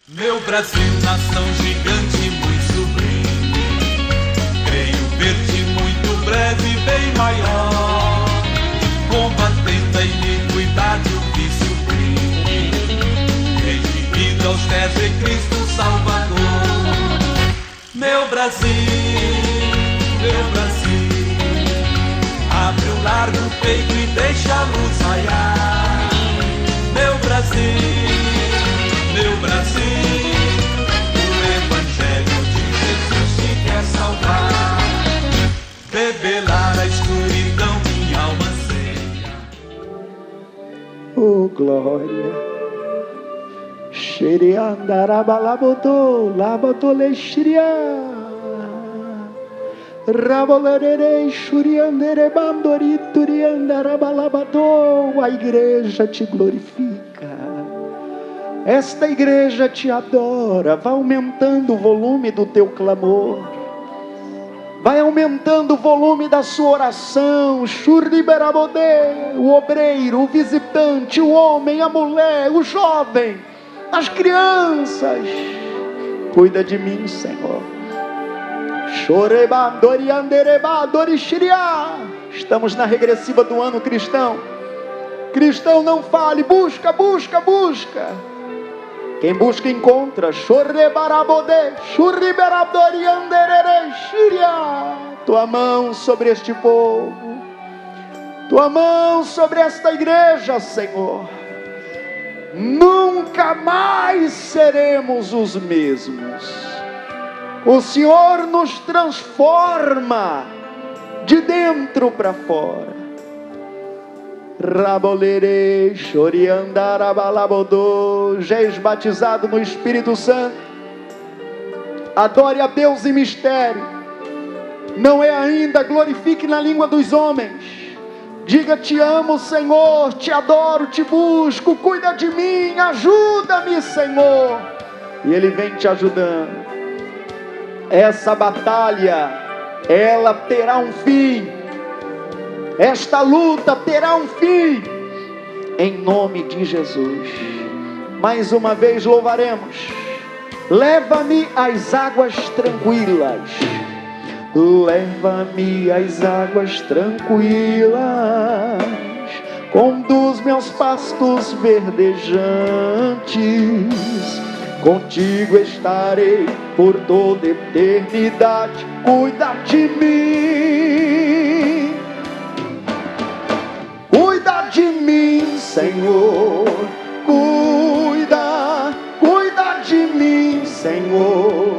Meu Brasil, nação gigante, muito sublime, creio ver-te muito breve, bem maior, combatendo a iniquidade, o vício crime, redimindo aos pés de Cristo Salvador. Meu Brasil, abre o largo peito e deixa a luz raiar. Meu Brasil, o Evangelho de Jesus te quer salvar, revelar a escuridão, minha alma anseia. Oh, glória! Xeriandarabalaboto, labotolexria, rabolerei, xurianderebandoritoriandarabalabado. A igreja te glorifica. Esta igreja te adora. Vai aumentando o volume do teu clamor, vai aumentando o volume da sua oração. Xuriberabodê, o obreiro, o visitante, o homem, a mulher, o jovem, as crianças, cuida de mim, Senhor. Chorebandorianderebadorixiriá. Estamos na regressiva do ano cristão. Cristão, não fale, busca, busca, busca. Quem busca encontra. Chorebarabodê, churiberabdoriandererexiria. Tua mão sobre este povo, tua mão sobre esta igreja, Senhor. Nunca mais seremos os mesmos. O Senhor nos transforma de dentro para fora. Rabolerei, choriandarabalabodô. Já és batizado no Espírito Santo. Adore a Deus em mistério. Não é ainda, glorifique na língua dos homens. Diga: te amo, Senhor, te adoro, te busco, cuida de mim, ajuda-me, Senhor. E Ele vem te ajudando. Essa batalha, ela terá um fim. Esta luta terá um fim, em nome de Jesus. Mais uma vez louvaremos. Leva-me às águas tranquilas, leva-me às águas tranquilas, conduz meus pastos verdejantes, contigo estarei por toda eternidade. Cuida de mim, cuida de mim, Senhor. Cuida, cuida de mim, Senhor.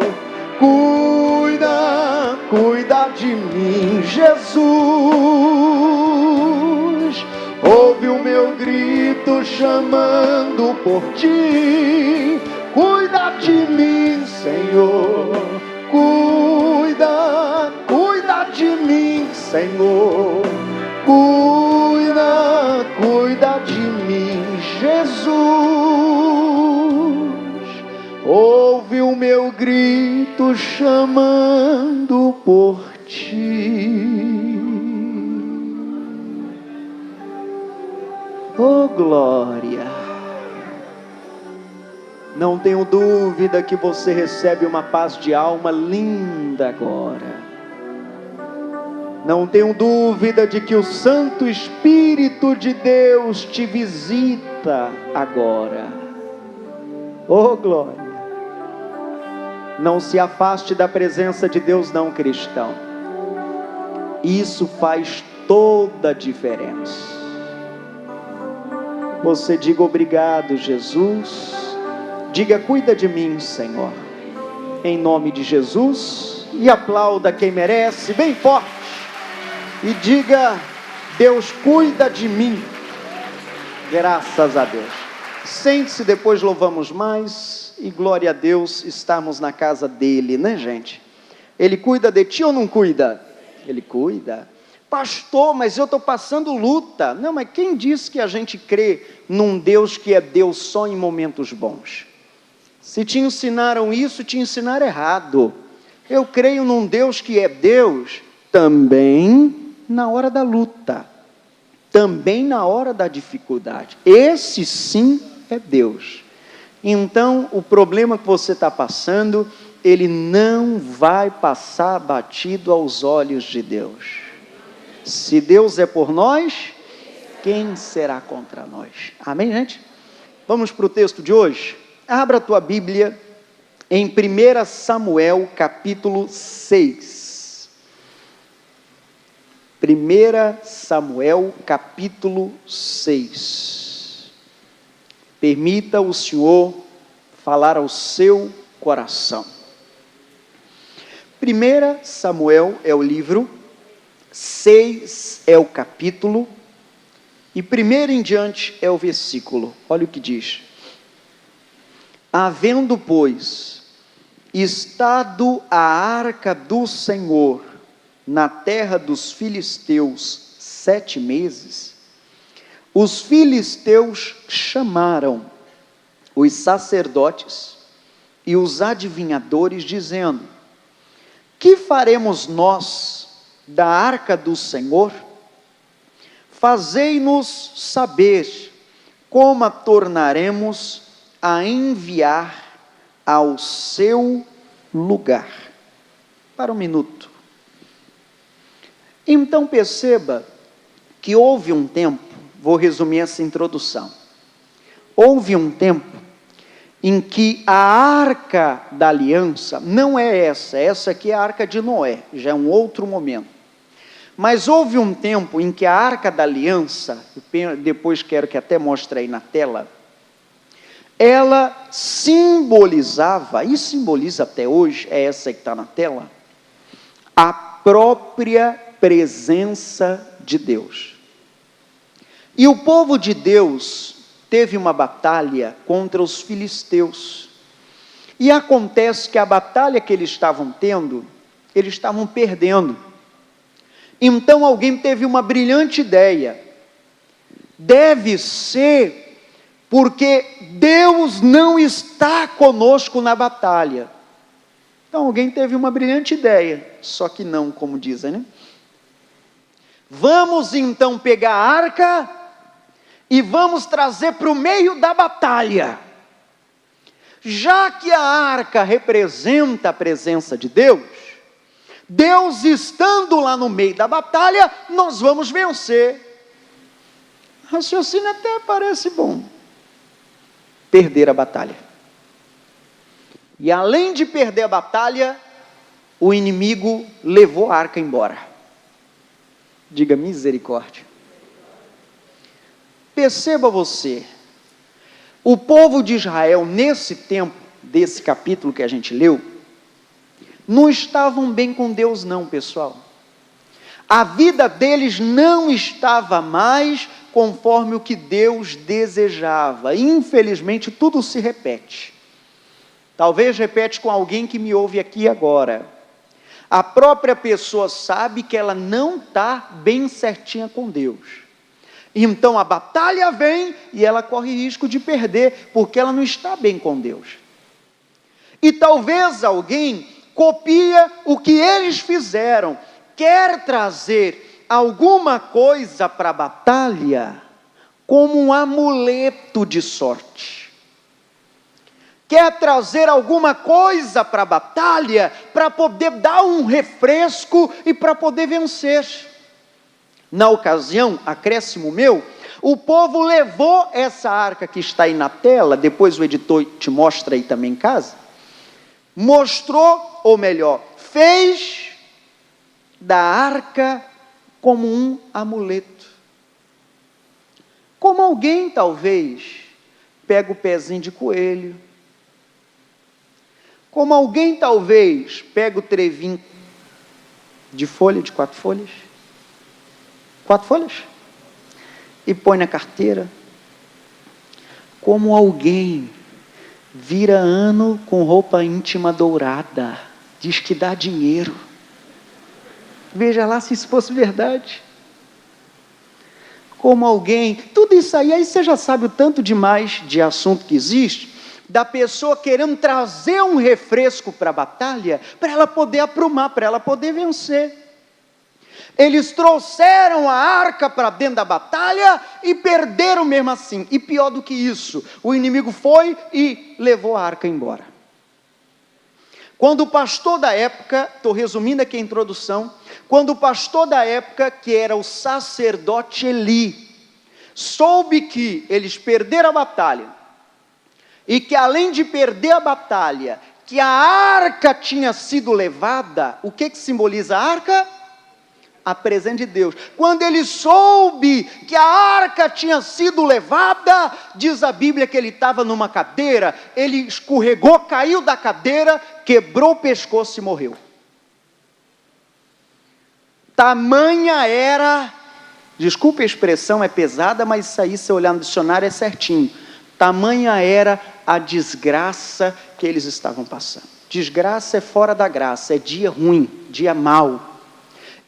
Cuida, cuida de mim, Jesus. Ouve o meu grito chamando por ti. Cuida de mim, Senhor. Cuida, cuida de mim, Senhor. Cuida, cuida de mim, Jesus. Ouve o meu grito chamando por ti. Oh, glória! Não tenho dúvida que você recebe uma paz de alma linda agora. Não tenho dúvida de que o Santo Espírito de Deus te visita agora. Oh, glória! Não se afaste da presença de Deus, não, cristão. Isso faz toda a diferença. Você diga: obrigado, Jesus. Diga: cuida de mim, Senhor, em nome de Jesus. E aplauda quem merece, bem forte. E diga: Deus cuida de mim. Graças a Deus. Sente-se, depois louvamos mais. E glória a Deus, estarmos na casa dele, né, gente? Ele cuida de ti ou não cuida? Ele cuida. Pastor, mas eu estou passando luta. Não, mas quem disse que a gente crê num Deus que é Deus só em momentos bons? Se te ensinaram isso, te ensinaram errado. Eu creio num Deus que é Deus também na hora da luta, também na hora da dificuldade. Esse sim é Deus. então o problema que você está passando, ele não vai passar batido aos olhos de Deus. Se Deus é por nós, quem será contra nós? Amém, gente? Vamos para o texto de hoje? Abra a tua Bíblia em 1 Samuel capítulo 6. 1 Samuel capítulo 6. Permita o Senhor falar ao seu coração. 1 Samuel é o livro, 6 é o capítulo, e primeiro em diante é o versículo. Olha o que diz. Havendo, pois, estado a arca do Senhor na terra dos filisteus 7 meses, os filisteus chamaram os sacerdotes e os adivinhadores, dizendo: que faremos nós da arca do Senhor? Fazei-nos saber como a tornaremos a enviar ao seu lugar. Para um minuto. Então perceba que houve um tempo, vou resumir essa introdução. Houve um tempo em que a arca da aliança, não é essa aqui é a arca de Noé, já é um outro momento. Mas houve um tempo em que a arca da aliança, depois quero que até mostre aí na tela, ela simbolizava, e simboliza até hoje, é essa que está na tela, a própria presença de Deus. E o povo de Deus teve uma batalha contra os filisteus. E acontece que a batalha que eles estavam tendo, eles estavam perdendo. Então alguém teve uma brilhante ideia. Deve ser porque Deus não está conosco na batalha. Então alguém teve uma brilhante ideia, só que não, como dizem, né? Vamos então pegar a arca e vamos trazer para o meio da batalha. Já que a arca representa a presença de Deus, Deus estando lá no meio da batalha, nós vamos vencer. Raciocínio até parece bom. Perder a batalha. E além de perder a batalha, o inimigo levou a arca embora. Diga misericórdia. Perceba você, o povo de Israel, nesse tempo, desse capítulo que a gente leu, não estavam bem com Deus não, pessoal. A vida deles não estava mais conforme o que Deus desejava. Infelizmente, tudo se repete. Talvez repete com alguém que me ouve aqui agora. A própria pessoa sabe que ela não está bem certinha com Deus. Então a batalha vem e ela corre risco de perder, porque ela não está bem com Deus. E talvez alguém copia o que eles fizeram, quer trazer alguma coisa para a batalha como um amuleto de sorte. Quer trazer alguma coisa para a batalha para poder dar um refresco e para poder vencer. Na ocasião, acréscimo meu, o povo levou essa arca que está aí na tela, depois o editor te mostra aí também em casa, mostrou, ou melhor, fez da arca como um amuleto. Como alguém talvez pega o pezinho de coelho, como alguém talvez pega o trevinho de folha, de 4 folhas, 4 folhas, e põe na carteira, como alguém vira ano com roupa íntima dourada, diz que dá dinheiro. Veja lá se isso fosse verdade. Como alguém, tudo isso aí você já sabe o tanto demais de assunto que existe, da pessoa querendo trazer um refresco para a batalha, para ela poder aprumar, para ela poder vencer. Eles trouxeram a arca para dentro da batalha e perderam mesmo assim. E pior do que isso, o inimigo foi e levou a arca embora. Quando o pastor da época, estou resumindo aqui a introdução, quando o pastor da época, que era o sacerdote Eli, soube que eles perderam a batalha, e que além de perder a batalha, que a arca tinha sido levada, o que simboliza a arca? A presença de Deus. Quando ele soube que a arca tinha sido levada, diz a Bíblia que ele estava numa cadeira, ele escorregou, caiu da cadeira, quebrou o pescoço e morreu. Tamanha era, desculpe a expressão, é pesada, mas isso aí, se olhar no dicionário, é certinho. Tamanha era a desgraça que eles estavam passando. Desgraça é fora da graça, é dia ruim, dia mau.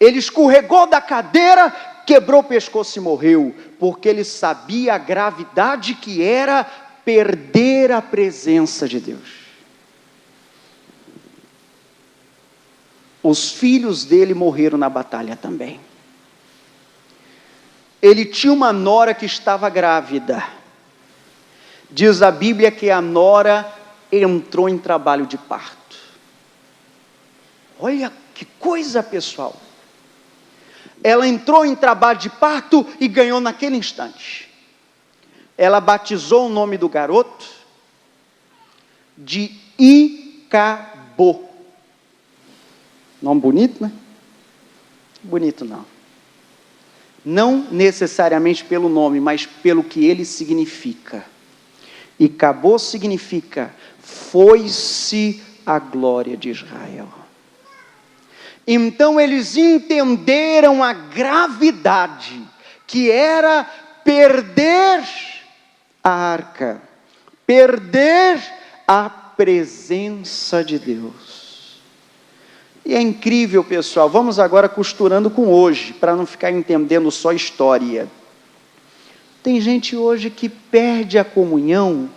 Ele escorregou da cadeira, quebrou o pescoço e morreu, porque ele sabia a gravidade que era perder a presença de Deus. Os filhos dele morreram na batalha também. Ele tinha uma nora que estava grávida. Diz a Bíblia que a nora entrou em trabalho de parto. Olha que coisa, pessoal. Ela entrou em trabalho de parto e ganhou naquele instante. Ela batizou o nome do garoto de Icabô. Nome bonito, né? Bonito não. Não necessariamente pelo nome, mas pelo que ele significa. Icabô significa, foi-se a glória de Israel. Então eles entenderam a gravidade que era perder a arca, perder a presença de Deus. E é incrível, pessoal, vamos agora costurando com hoje, para não ficar entendendo só história. Tem gente hoje que perde a comunhão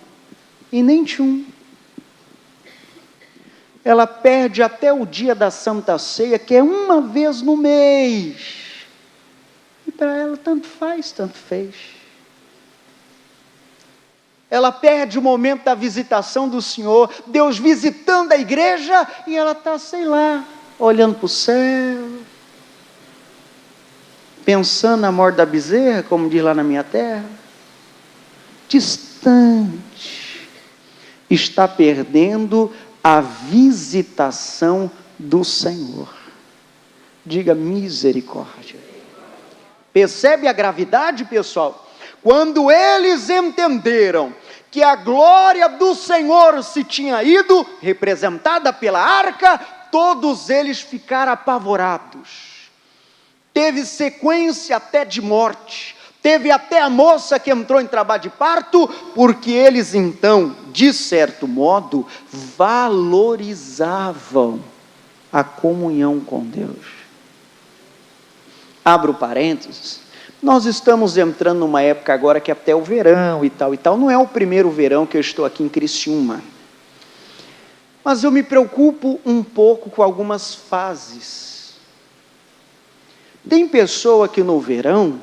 e nem tchum. Ela perde até o dia da Santa Ceia, que é uma vez no mês. E para ela tanto faz, tanto fez. Ela perde o momento da visitação do Senhor, Deus visitando a igreja, e ela está, sei lá, olhando para o céu, pensando na morte da bezerra, como diz lá na minha terra, distante, está perdendo a visitação do Senhor. Diga misericórdia. Percebe a gravidade, pessoal? Quando eles entenderam que a glória do Senhor se tinha ido, representada pela arca, todos eles ficaram apavorados. Teve sequência até de morte. Teve até a moça que entrou em trabalho de parto, porque eles então, de certo modo, valorizavam a comunhão com Deus. Abro parênteses, nós estamos entrando numa época agora que até o verão e tal, não é o primeiro verão que eu estou aqui em Criciúma, mas eu me preocupo um pouco com algumas fases. Tem pessoa que no verão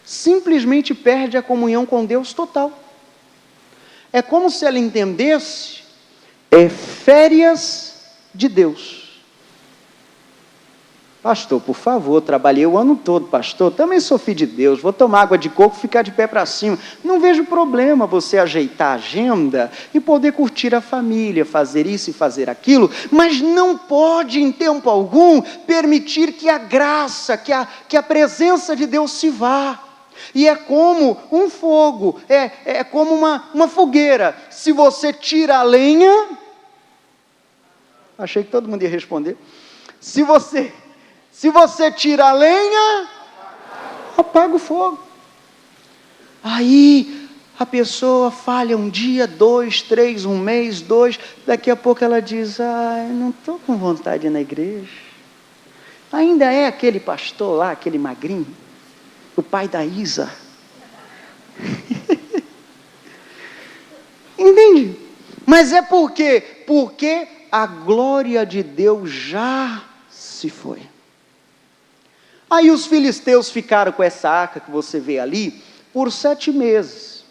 simplesmente perde a comunhão com Deus total. É como se ela entendesse, férias de Deus. Pastor, por favor, trabalhei o ano todo, pastor, também sou filho de Deus, vou tomar água de coco e ficar de pé para cima. Não vejo problema você ajeitar a agenda e poder curtir a família, fazer isso e fazer aquilo, mas não pode, em tempo algum, permitir que a graça, que a presença de Deus se vá. E é como um fogo, é como uma fogueira. Se você tira a lenha, achei que todo mundo ia responder. Se você tira a lenha, apaga o fogo. Aí a pessoa falha um dia, 2, 3, um mês, 2, daqui a pouco ela diz, não estou com vontade de ir na igreja. Ainda é aquele pastor lá, aquele magrinho, o pai da Isa. Entende? Mas é por quê? Porque a glória de Deus já se foi. Aí os filisteus ficaram com essa arca que você vê ali por 7 meses.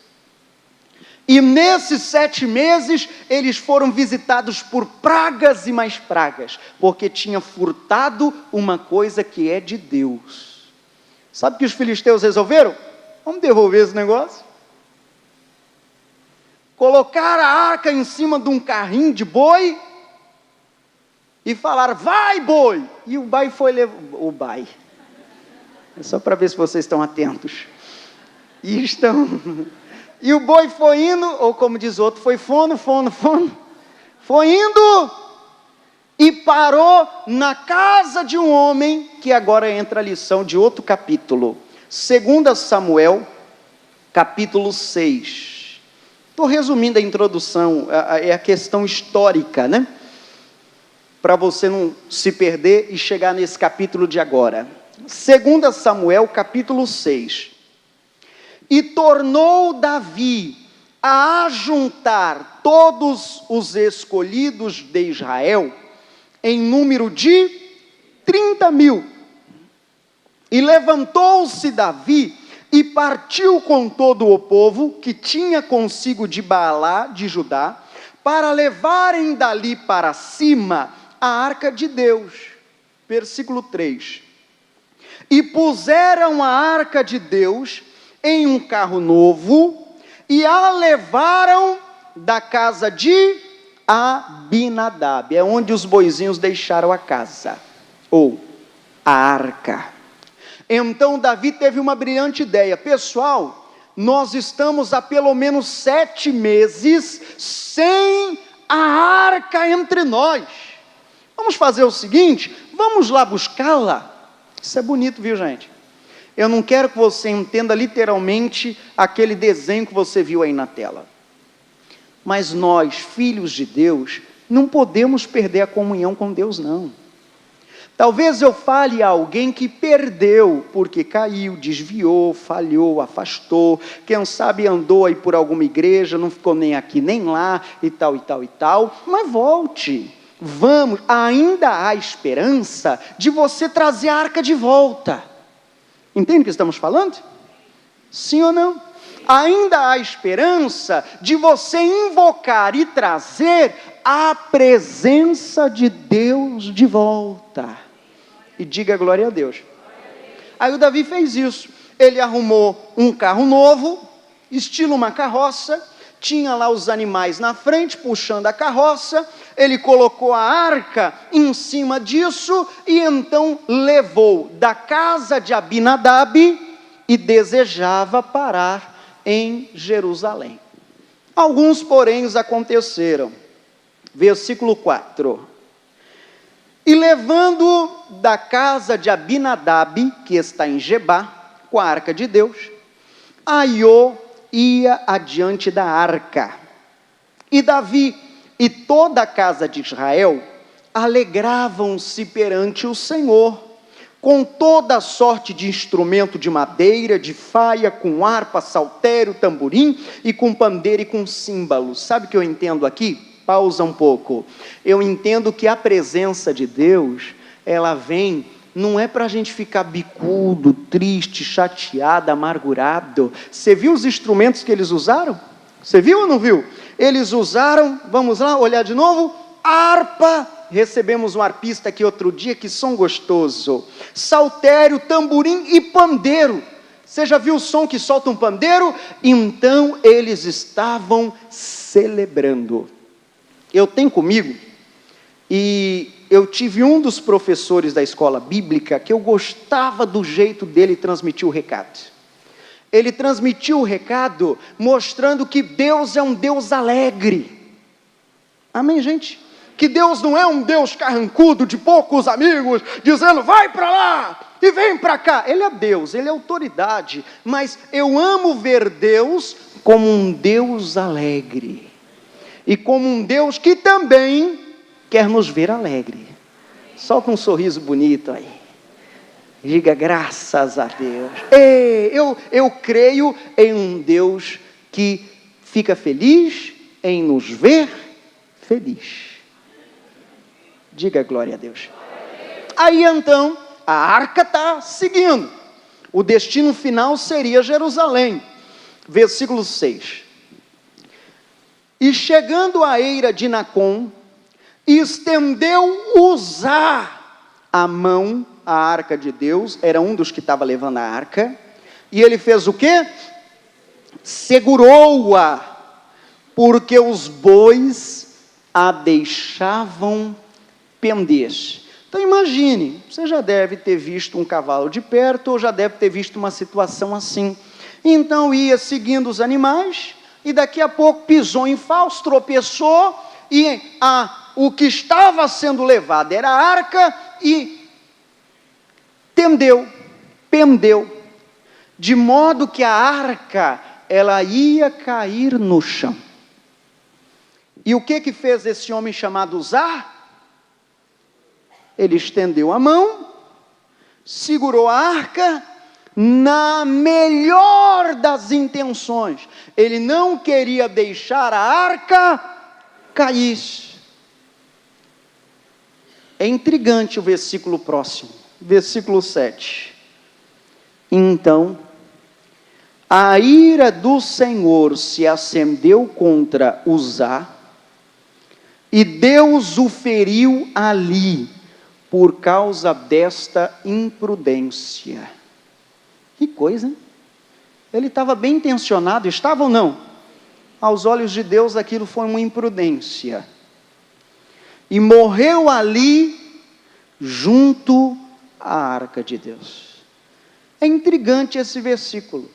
E nesses 7 meses, eles foram visitados por pragas e mais pragas, porque tinha furtado uma coisa que é de Deus. Sabe o que os filisteus resolveram? Vamos devolver esse negócio. Colocaram a arca em cima de um carrinho de boi e falaram, vai boi! E o boi foi levar, o boi, é só para ver se vocês estão atentos, e o boi foi indo, ou como diz o outro, foi fono, foi indo, e parou na casa de um homem, que agora entra a lição de outro capítulo, 2 Samuel, capítulo 6, estou resumindo a introdução, é a questão histórica, né? Para você não se perder e chegar nesse capítulo de agora. 2 Samuel, capítulo 6. E tornou Davi a ajuntar todos os escolhidos de Israel, em número de 30.000. E levantou-se Davi e partiu com todo o povo que tinha consigo de Baalá, de Judá, para levarem dali para cima a arca de Deus. Versículo 3. E puseram a arca de Deus em um carro novo, e a levaram da casa de Abinadab, é onde os boizinhos deixaram a casa, ou a arca. Então Davi teve uma brilhante ideia, pessoal, nós estamos há pelo menos 7 meses sem a arca entre nós, vamos fazer o seguinte, vamos lá buscá-la. Isso é bonito, viu, gente? Eu não quero que você entenda literalmente aquele desenho que você viu aí na tela. Mas nós, filhos de Deus, não podemos perder a comunhão com Deus, não. Talvez eu fale a alguém que perdeu, porque caiu, desviou, falhou, afastou, quem sabe andou aí por alguma igreja, não ficou nem aqui nem lá, e tal, mas volte. Vamos, ainda há esperança de você trazer a arca de volta. Entende o que estamos falando? Sim ou não? Ainda há esperança de você invocar e trazer a presença de Deus de volta. E diga glória a Deus. Aí o Davi fez isso. Ele arrumou um carro novo, estilo uma carroça, tinha lá os animais na frente, puxando a carroça, ele colocou a arca em cima disso, e então levou da casa de Abinadab, e desejava parar em Jerusalém. Alguns porém aconteceram. Versículo 4. E levando da casa de Abinadab, que está em Gebá, com a arca de Deus, Aiô ia adiante da arca. E Davi e toda a casa de Israel alegravam-se perante o Senhor, com toda a sorte de instrumento de madeira, de faia, com harpa, saltério, tamborim, e com pandeiro e com símbolos. Sabe o que eu entendo aqui? Pausa um pouco. Eu entendo que a presença de Deus, ela vem, não é para a gente ficar bicudo, triste, chateado, amargurado. Você viu os instrumentos que eles usaram? Você viu ou não viu? Eles usaram, vamos lá, olhar de novo, harpa, recebemos um arpista aqui outro dia, que som gostoso, saltério, tamborim e pandeiro. Você já viu o som que solta um pandeiro? Então eles estavam celebrando. Eu tenho comigo, e eu tive um dos professores da escola bíblica, que eu gostava do jeito dele transmitir o recado. Ele transmitiu o recado mostrando que Deus é um Deus alegre. Amém, gente? Que Deus não é um Deus carrancudo, de poucos amigos, dizendo, vai para lá e vem para cá. Ele é Deus, Ele é autoridade, mas eu amo ver Deus como um Deus alegre. E como um Deus que também quer nos ver alegre. Solta um sorriso bonito aí. Diga graças a Deus. Eu creio em um Deus que fica feliz em nos ver feliz. Diga glória a Deus. Aí então, a arca está seguindo. O destino final seria Jerusalém. Versículo 6. E chegando à eira de Nacon, estendeu Uzá a mão à arca de Deus, era um dos que estava levando a arca, e ele fez o quê? Segurou-a, porque os bois a deixavam pender. Então imagine, você já deve ter visto um cavalo de perto, ou já deve ter visto uma situação assim. Então ia seguindo os animais, e daqui a pouco pisou em falso, tropeçou, e o que estava sendo levado era a arca, e pendeu, de modo que a arca, ela ia cair no chão. E o que fez esse homem chamado Uzá? Ele estendeu a mão, segurou a arca, na melhor das intenções. Ele não queria deixar a arca cair. É intrigante o versículo próximo, versículo 7. Então, a ira do Senhor se acendeu contra Uzá, e Deus o feriu ali, por causa desta imprudência. Que coisa, hein? Ele estava bem intencionado, estava ou não? Aos olhos de Deus aquilo foi uma imprudência. E morreu ali, junto à arca de Deus. É intrigante esse versículo.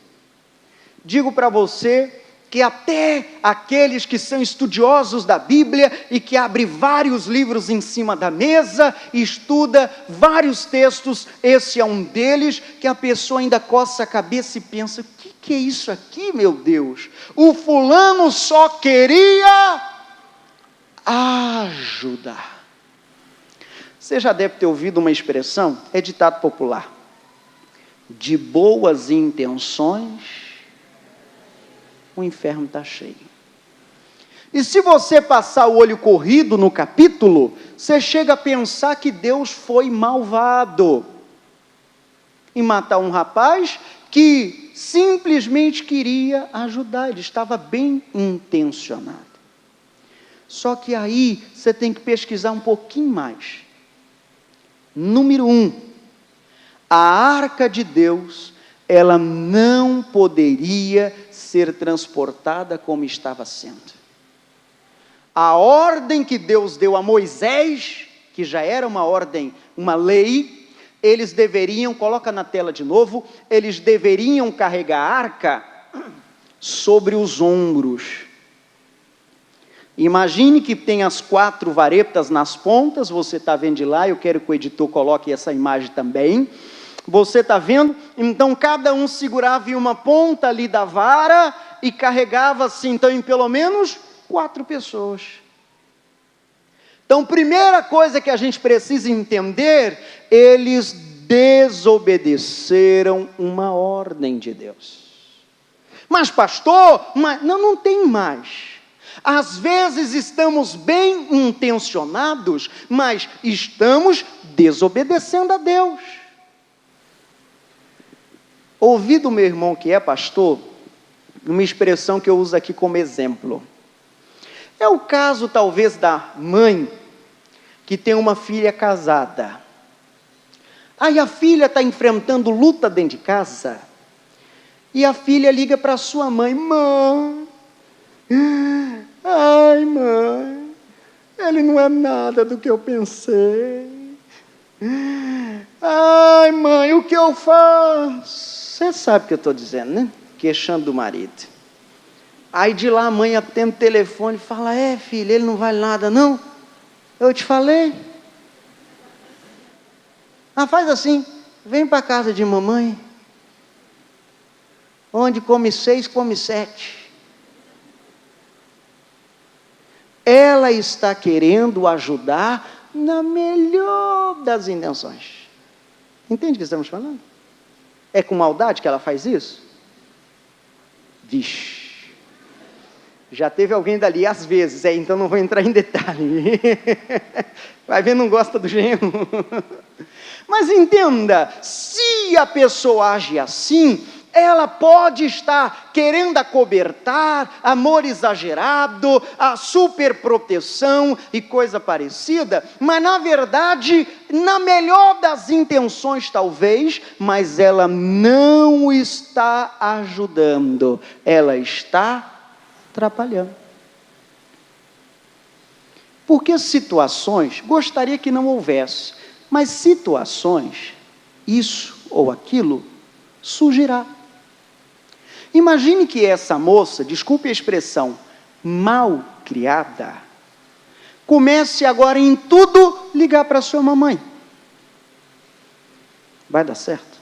Digo para você que até aqueles que são estudiosos da Bíblia e que abrem vários livros em cima da mesa e estuda vários textos, esse é um deles, que a pessoa ainda coça a cabeça e pensa, o que é isso aqui, meu Deus? O fulano só queria ajudar. Você já deve ter ouvido uma expressão, é ditado popular, de boas intenções, o inferno está cheio. E se você passar o olho corrido no capítulo, você chega a pensar que Deus foi malvado em matar um rapaz que simplesmente queria ajudar, ele estava bem intencionado. Só que aí você tem que pesquisar um pouquinho mais. Número 1, a arca de Deus, ela não poderia ser transportada como estava sendo. A ordem que Deus deu a Moisés, que já era uma ordem, uma lei, eles deveriam, coloca na tela de novo, eles deveriam carregar a arca sobre os ombros. Imagine que tem as 4 varetas nas pontas, você está vendo de lá, eu quero que o editor coloque essa imagem também. Você está vendo? Então cada um segurava em uma ponta ali da vara e carregava assim, então em pelo menos 4 pessoas. Então primeira coisa que a gente precisa entender, eles desobedeceram uma ordem de Deus. Mas pastor, não tem mais. Às vezes estamos bem intencionados, mas estamos desobedecendo a Deus. Ouvi do meu irmão que é pastor, uma expressão que eu uso aqui como exemplo. É o caso talvez da mãe que tem uma filha casada. Aí a filha está enfrentando luta dentro de casa, e a filha liga para sua mãe, mãe, ai mãe, ele não é nada do que eu pensei. Ai mãe, o que eu faço? Você sabe o que eu estou dizendo, né? Queixando do marido. Aí de lá a mãe atende o telefone e fala, filha, ele não vale nada não? Eu te falei. Faz assim, vem para a casa de mamãe, onde come 6, come 7. Ela está querendo ajudar na melhor das intenções. Entende o que estamos falando? É com maldade que ela faz isso? Vixe. Já teve alguém dali, às vezes, então não vou entrar em detalhe. Vai ver, não gosta do genro. Mas entenda, se a pessoa age assim, ela pode estar querendo acobertar, amor exagerado, a superproteção e coisa parecida, mas na verdade, na melhor das intenções talvez, mas ela não está ajudando, ela está atrapalhando. Porque situações, gostaria que não houvesse, mas situações, isso ou aquilo, surgirá. Imagine que essa moça, desculpe a expressão, mal criada, comece agora em tudo ligar para sua mamãe. Vai dar certo?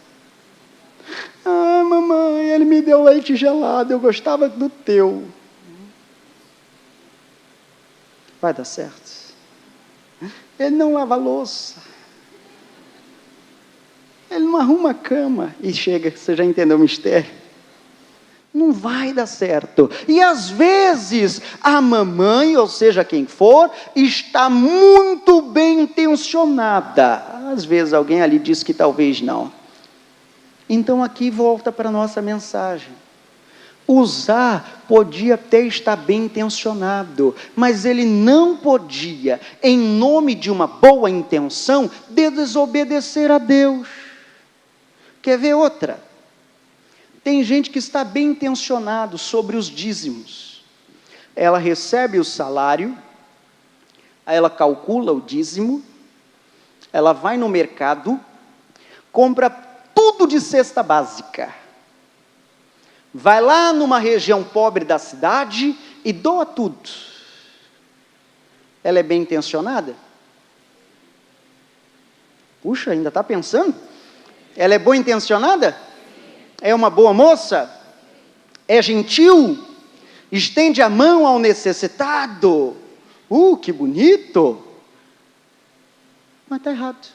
Ah, mamãe, ele me deu leite gelado, eu gostava do teu. Vai dar certo? Ele não lava a louça. Ele não arruma a cama. E chega, você já entendeu o mistério? Não vai dar certo. E às vezes, a mamãe, ou seja, quem for, está muito bem intencionada. Às vezes alguém ali diz que talvez não. Então aqui volta para a nossa mensagem. Usar podia até estar bem intencionado, mas ele não podia, em nome de uma boa intenção, desobedecer a Deus. Quer ver outra? Tem gente que está bem intencionado sobre os dízimos. Ela recebe o salário, aí ela calcula o dízimo, ela vai no mercado, compra tudo de cesta básica. Vai lá numa região pobre da cidade e doa tudo. Ela é bem intencionada? Puxa, ainda está pensando? Ela é boa intencionada? É uma boa moça? É gentil? Estende a mão ao necessitado? Que bonito! Mas está errado.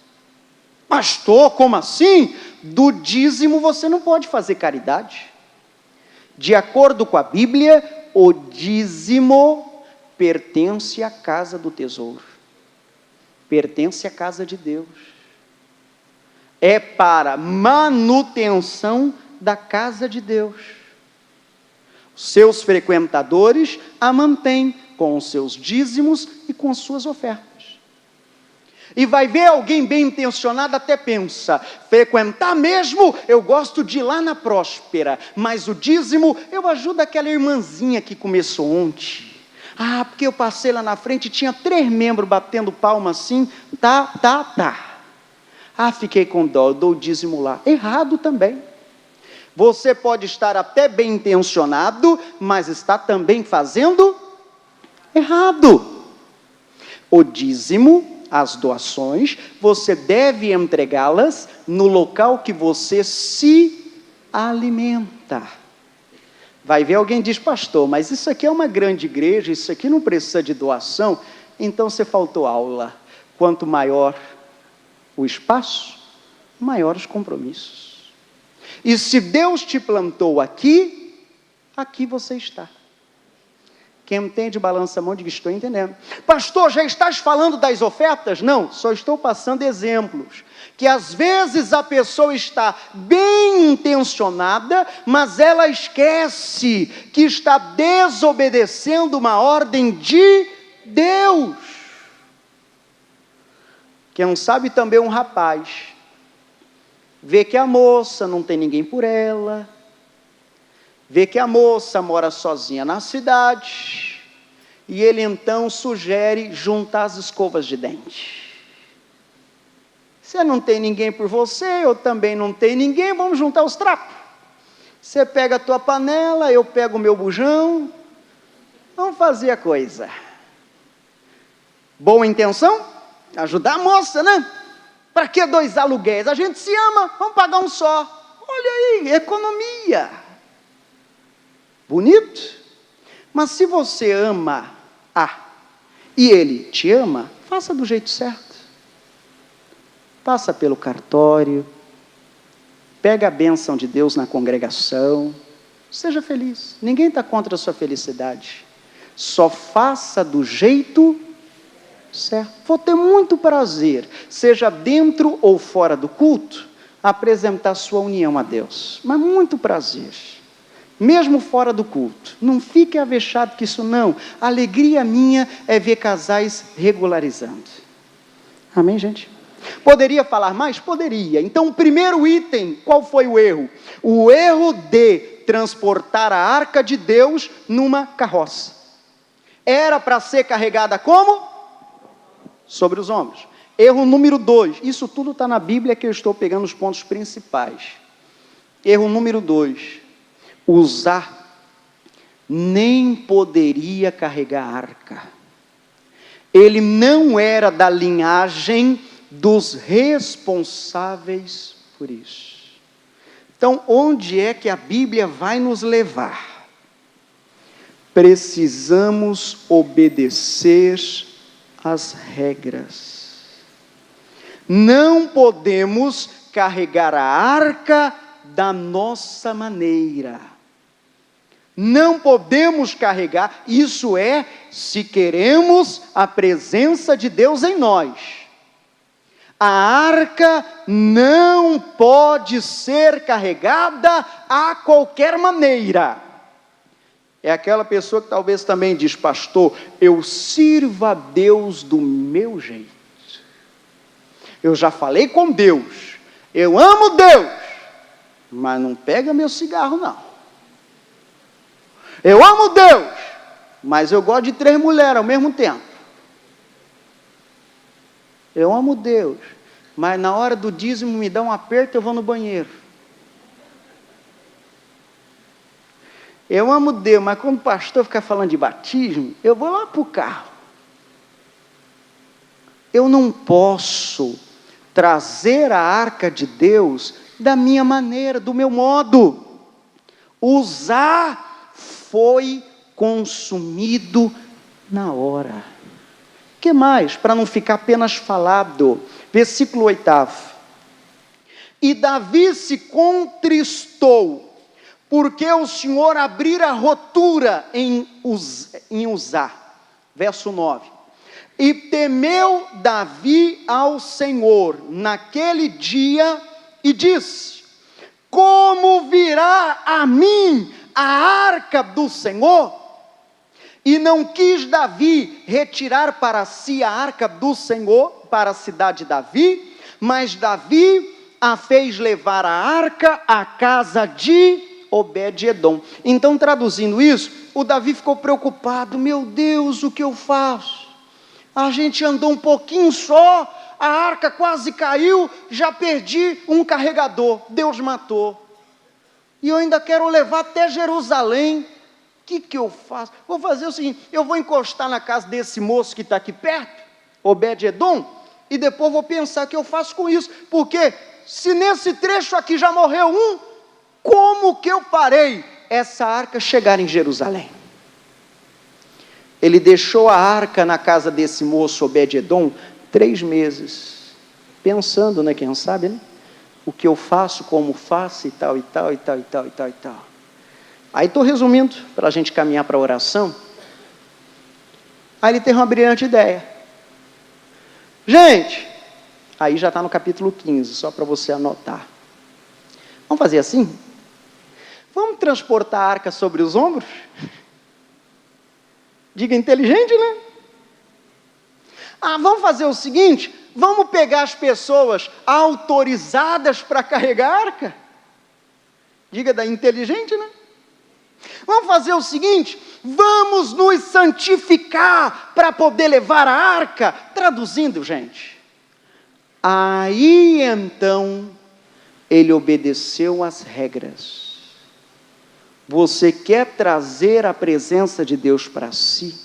Pastor, como assim? Do dízimo você não pode fazer caridade. De acordo com a Bíblia, o dízimo pertence à casa do tesouro. Pertence à casa de Deus. É para manutenção da casa de Deus. Seus frequentadores a mantêm com os seus dízimos e com suas ofertas. E vai ver alguém bem intencionado, até pensa, frequentar mesmo, eu gosto de ir lá na Próspera, mas o dízimo, eu ajudo aquela irmãzinha que começou ontem. Porque eu passei lá na frente e tinha 3 membros batendo palma assim, tá. Fiquei com dó, eu dou o dízimo lá. Errado também. Você pode estar até bem intencionado, mas está também fazendo errado. O dízimo, as doações, você deve entregá-las no local que você se alimenta. Vai ver alguém diz, pastor, mas isso aqui é uma grande igreja, isso aqui não precisa de doação, então você faltou aula. Quanto maior o espaço, maior os compromissos. E se Deus te plantou aqui, aqui você está. Quem entende, balança a mão e diz, estou entendendo. Pastor, já estás falando das ofertas? Não, só estou passando exemplos. Que às vezes a pessoa está bem intencionada, mas ela esquece que está desobedecendo uma ordem de Deus. Quem sabe também um rapaz, vê que a moça não tem ninguém por ela, vê que a moça mora sozinha na cidade, e ele então sugere juntar as escovas de dente. Você não tem ninguém por você, eu também não tenho ninguém, vamos juntar os trapos. Você pega a tua panela, eu pego o meu bujão, vamos fazer a coisa. Boa intenção? Ajudar a moça, né? Para que 2 aluguéis? A gente se ama, vamos pagar um só. Olha aí, economia. Bonito? Mas se você ama e ele te ama, faça do jeito certo. Passa pelo cartório, pega a bênção de Deus na congregação, seja feliz. Ninguém está contra a sua felicidade. Só faça do jeito certo. Vou ter muito prazer, seja dentro ou fora do culto, apresentar sua união a Deus. Mas muito prazer. Mesmo fora do culto. Não fique avexado que isso não. A alegria minha é ver casais regularizando. Amém, gente? Poderia falar mais? Poderia. Então, o primeiro item, qual foi o erro? O erro de transportar a arca de Deus numa carroça. Era para ser carregada como? Sobre os ombros. Erro número 2. Isso tudo está na Bíblia, que eu estou pegando os pontos principais. Erro número 2. Uzá nem poderia carregar a arca. Ele não era da linhagem dos responsáveis por isso. Então, onde é que a Bíblia vai nos levar? Precisamos obedecer às regras. Não podemos carregar a arca da nossa maneira. Não podemos carregar, isso é, se queremos a presença de Deus em nós. A arca não pode ser carregada a qualquer maneira. É aquela pessoa que talvez também diz, pastor, eu sirvo a Deus do meu jeito. Eu já falei com Deus, eu amo Deus, mas não pega meu cigarro não. Eu amo Deus, mas eu gosto de 3 mulheres ao mesmo tempo. Eu amo Deus, mas na hora do dízimo me dá um aperto, eu vou no banheiro. Eu amo Deus, mas quando o pastor ficar falando de batismo, eu vou lá para o carro. Eu não posso trazer a arca de Deus da minha maneira, do meu modo. Usar foi consumido na hora. O que mais? Para não ficar apenas falado. Versículo 8. E Davi se contristou, porque o Senhor abrira rotura em Uzá. Verso 9. E temeu Davi ao Senhor naquele dia e disse, como virá a mim a arca do Senhor? E não quis Davi retirar para si a arca do Senhor para a cidade de Davi, mas Davi a fez levar a arca à casa de Obed-edom. Então, traduzindo isso, o Davi ficou preocupado, meu Deus, o que eu faço? A gente andou um pouquinho só, a arca quase caiu, já perdi um carregador, Deus matou. E eu ainda quero levar até Jerusalém. O que eu faço? Vou fazer o seguinte, eu vou encostar na casa desse moço que está aqui perto, Obed-edom, e depois vou pensar o que eu faço com isso, porque se nesse trecho aqui já morreu um, como que eu farei essa arca chegar em Jerusalém? Ele deixou a arca na casa desse moço Obed-edom 3 meses, pensando, né, quem sabe, né? O que eu faço, como faço, e tal, e tal, e tal, e tal, e tal, e tal. Aí estou resumindo, para a gente caminhar para a oração. Aí ele teve uma brilhante ideia. Gente, aí já está no capítulo 15, só para você anotar. Vamos fazer assim? Vamos transportar a arca sobre os ombros? Diga inteligente, né? Vamos fazer o seguinte, vamos pegar as pessoas autorizadas para carregar a arca? Diga da inteligente, né? Vamos fazer o seguinte, vamos nos santificar para poder levar a arca. Traduzindo, gente. Aí então, ele obedeceu às regras. Você quer trazer a presença de Deus para si?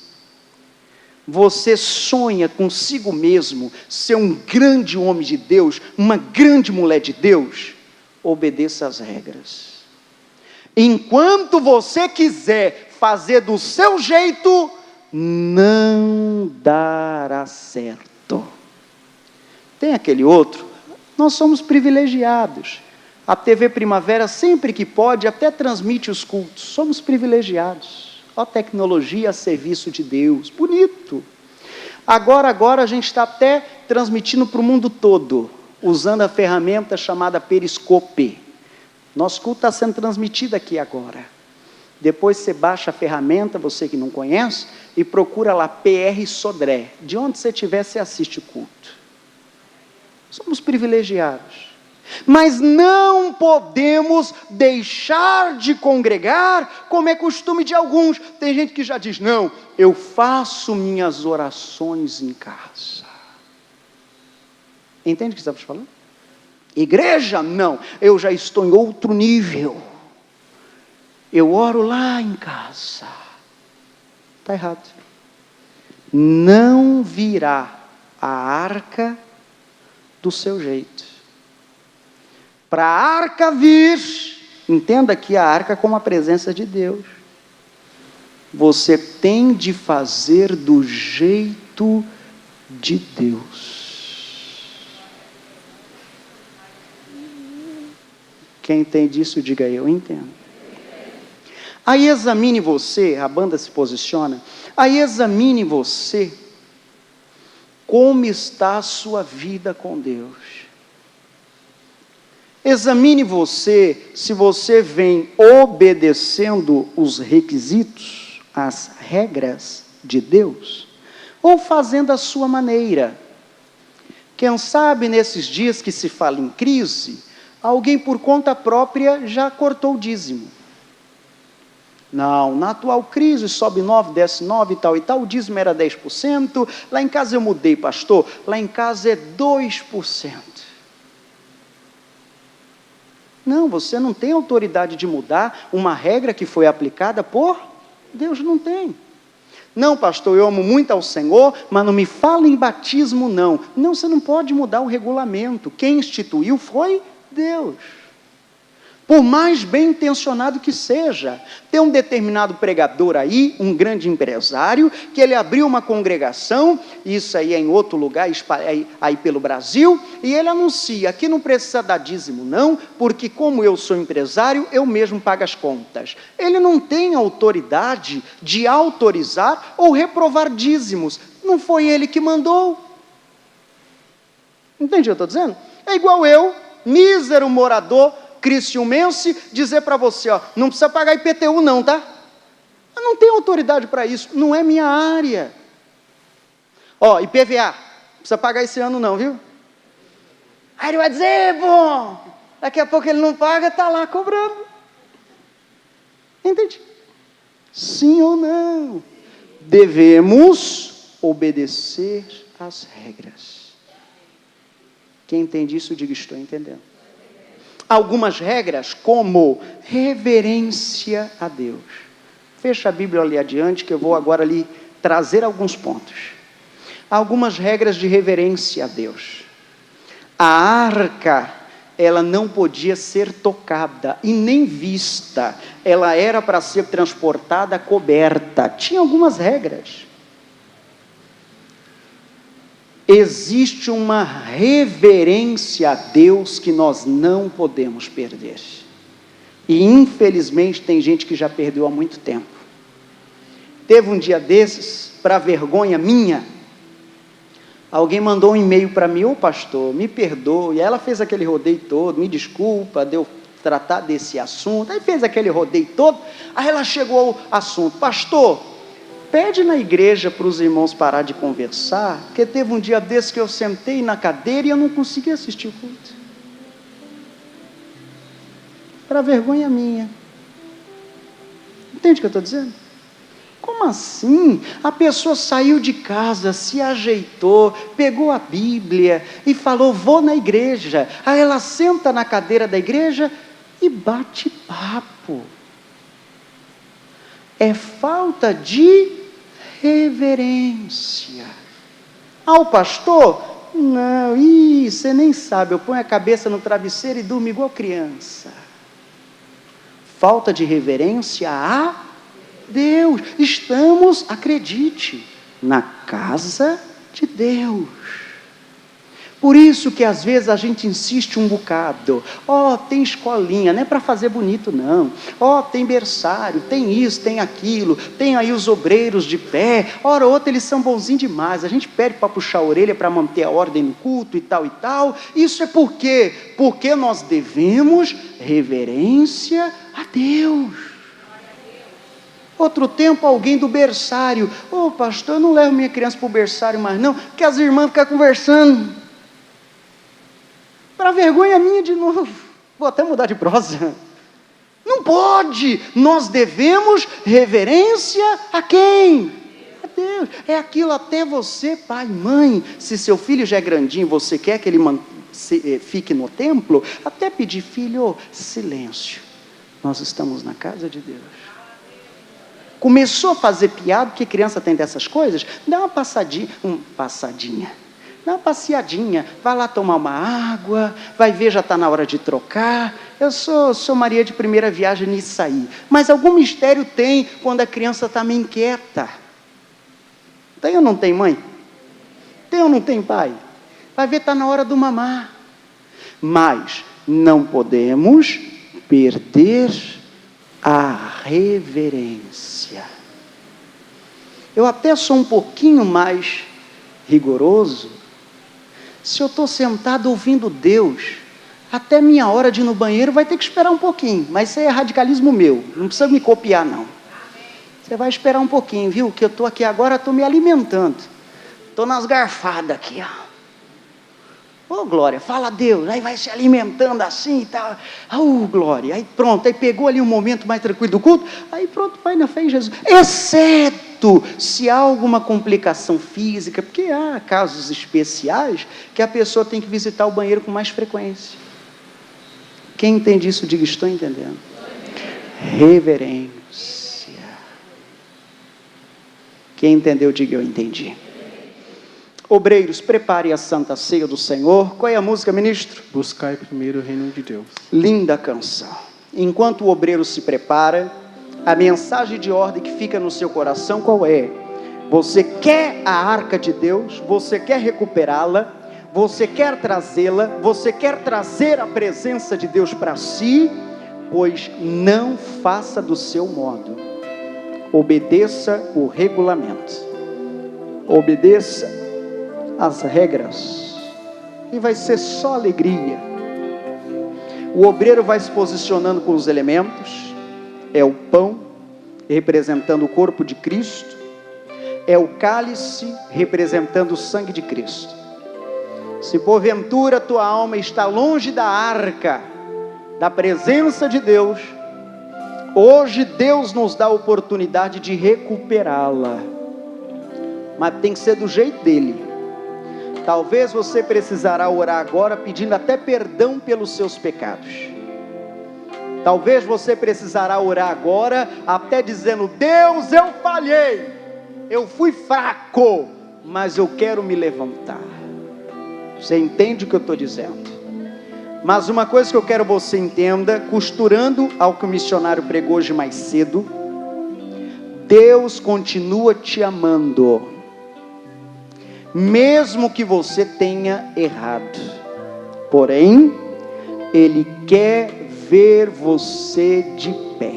Você sonha consigo mesmo ser um grande homem de Deus, uma grande mulher de Deus? Obedeça às regras. Enquanto você quiser fazer do seu jeito, não dará certo. Tem aquele outro, nós somos privilegiados. A TV Primavera, sempre que pode, até transmite os cultos. Somos privilegiados. Ó, tecnologia a serviço de Deus, bonito. Agora a gente está até transmitindo para o mundo todo, usando a ferramenta chamada Periscope. Nosso culto está sendo transmitido aqui agora. Depois você baixa a ferramenta, você que não conhece, e procura lá PR Sodré. De onde você estiver, você assiste o culto. Somos privilegiados. Mas não podemos deixar de congregar, como é costume de alguns. Tem gente que já diz, não, eu faço minhas orações em casa. Entende o que estamos falando? Igreja, não, eu já estou em outro nível. Eu oro lá em casa. Está errado. Não virá a arca do seu jeito. Para a arca vir, entenda aqui a arca como a presença de Deus. Você tem de fazer do jeito de Deus. Quem entende isso, diga eu entendo. Aí examine você, a banda se posiciona, aí examine você, como está a sua vida com Deus. Examine você, se você vem obedecendo os requisitos, as regras de Deus, ou fazendo a sua maneira. Quem sabe nesses dias que se fala em crise, alguém por conta própria já cortou o dízimo. Não, na atual crise sobe 9, desce 9 e tal, o dízimo era 10%, lá em casa eu mudei, pastor, lá em casa é 2%. Não, você não tem autoridade de mudar uma regra que foi aplicada por Deus, não tem. Não, pastor, eu amo muito ao Senhor, mas não me fala em batismo, não. Não, você não pode mudar o regulamento, quem instituiu foi Deus. Por mais bem intencionado que seja, tem um determinado pregador aí, um grande empresário, que ele abriu uma congregação, isso aí é em outro lugar, aí pelo Brasil, e ele anuncia, aqui não precisa dar dízimo não, porque como eu sou empresário, eu mesmo pago as contas. Ele não tem autoridade de autorizar ou reprovar dízimos, não foi ele que mandou. Entende o que eu estou dizendo? É igual eu, mísero morador, criciumense, dizer para você, ó, não precisa pagar IPTU não, tá? Eu não tenho autoridade para isso, não é minha área. Ó, IPVA, não precisa pagar esse ano não, viu? Aí ele vai dizer, bom, daqui a pouco ele não paga, está lá cobrando. Entende? Sim ou não? Devemos obedecer às regras. Quem entende isso, diga, estou entendendo. Algumas regras, como reverência a Deus. Fecha a Bíblia ali adiante, que eu vou agora ali trazer alguns pontos. Algumas regras de reverência a Deus. A arca, ela não podia ser tocada e nem vista. Ela era para ser transportada coberta. Tinha algumas regras. Existe uma reverência a Deus que nós não podemos perder. E infelizmente tem gente que já perdeu há muito tempo. Teve um dia desses, para vergonha minha, alguém mandou um e-mail para mim, ô pastor, me perdoe. E ela fez aquele rodeio todo, me desculpa, de eu tratar desse assunto. Aí fez aquele rodeio todo, aí ela chegou ao assunto, pastor, pede na igreja para os irmãos parar de conversar, porque teve um dia desse que eu sentei na cadeira e eu não consegui assistir o culto. Para vergonha minha. Entende o que eu estou dizendo? Como assim? A pessoa saiu de casa, se ajeitou, pegou a Bíblia e falou, vou na igreja. Aí ela senta na cadeira da igreja e bate papo. É falta de reverência. Ao pastor? Não, você nem sabe, eu ponho a cabeça no travesseiro e durmo igual criança. Falta de reverência a Deus. Estamos, acredite, na casa de Deus. Por isso que às vezes a gente insiste um bocado. Tem escolinha, não é para fazer bonito não. Tem berçário, tem isso, tem aquilo, tem aí os obreiros de pé. Ora, outra, eles são bonzinhos demais. A gente pede para puxar a orelha para manter a ordem no culto e tal e tal. Isso é por quê? Porque nós devemos reverência a Deus. Outro tempo, alguém do berçário. Pastor, eu não levo minha criança para o berçário mais não, porque as irmãs ficam conversando. Para vergonha minha de novo. Vou até mudar de prosa. Não pode. Nós devemos reverência a quem? A Deus. É aquilo até você, pai, mãe. Se seu filho já é grandinho, você quer que ele fique no templo, até pedir, filho, silêncio. Nós estamos na casa de Deus. Começou a fazer piada, porque criança tem dessas coisas, dá uma passadinha. Dá uma passeadinha, vai lá tomar uma água, vai ver, já está na hora de trocar. Eu sou Maria de primeira viagem nisso aí. Mas algum mistério tem quando a criança está meio inquieta. Tem ou não tem mãe? Tem ou não tem pai? Vai ver, está na hora do mamar. Mas não podemos perder a reverência. Eu até sou um pouquinho mais rigoroso. Se eu estou sentado ouvindo Deus, até minha hora de ir no banheiro vai ter que esperar um pouquinho, mas isso aí é radicalismo meu, não precisa me copiar não. Você vai esperar um pouquinho, viu? Que eu estou aqui agora, estou me alimentando, estou nas garfadas aqui, Glória, fala a Deus, aí vai se alimentando assim e tal, Glória, aí pronto, aí pegou ali um momento mais tranquilo do culto, aí pronto, vai na fé em Jesus, exceto se há alguma complicação física, porque há casos especiais que a pessoa tem que visitar o banheiro com mais frequência. Quem entende isso, diga, estou entendendo. Reverência. Quem entendeu, diga, eu entendi. Obreiros, prepare a Santa Ceia do Senhor. Qual é a música, ministro? Buscai primeiro o reino de Deus. Linda canção. Enquanto o obreiro se prepara, a mensagem de ordem que fica no seu coração qual é? Você quer a arca de Deus? Você quer recuperá-la? Você quer trazê-la? Você quer trazer a presença de Deus para si? Pois não faça do seu modo. Obedeça o regulamento. Obedeça as regras, e vai ser só alegria. O obreiro vai se posicionando com os elementos, é o pão, representando o corpo de Cristo, é o cálice, representando o sangue de Cristo. Se porventura tua alma está longe da arca, da presença de Deus, hoje Deus nos dá a oportunidade de recuperá-la, mas tem que ser do jeito dele. Talvez você precisará orar agora pedindo até perdão pelos seus pecados. Talvez você precisará orar agora até dizendo, Deus, eu falhei, eu fui fraco, mas eu quero me levantar. Você entende o que eu estou dizendo? Mas uma coisa que eu quero que você entenda, costurando ao que o missionário pregou hoje mais cedo, Deus continua te amando. Mesmo que você tenha errado, porém, Ele quer ver você de pé.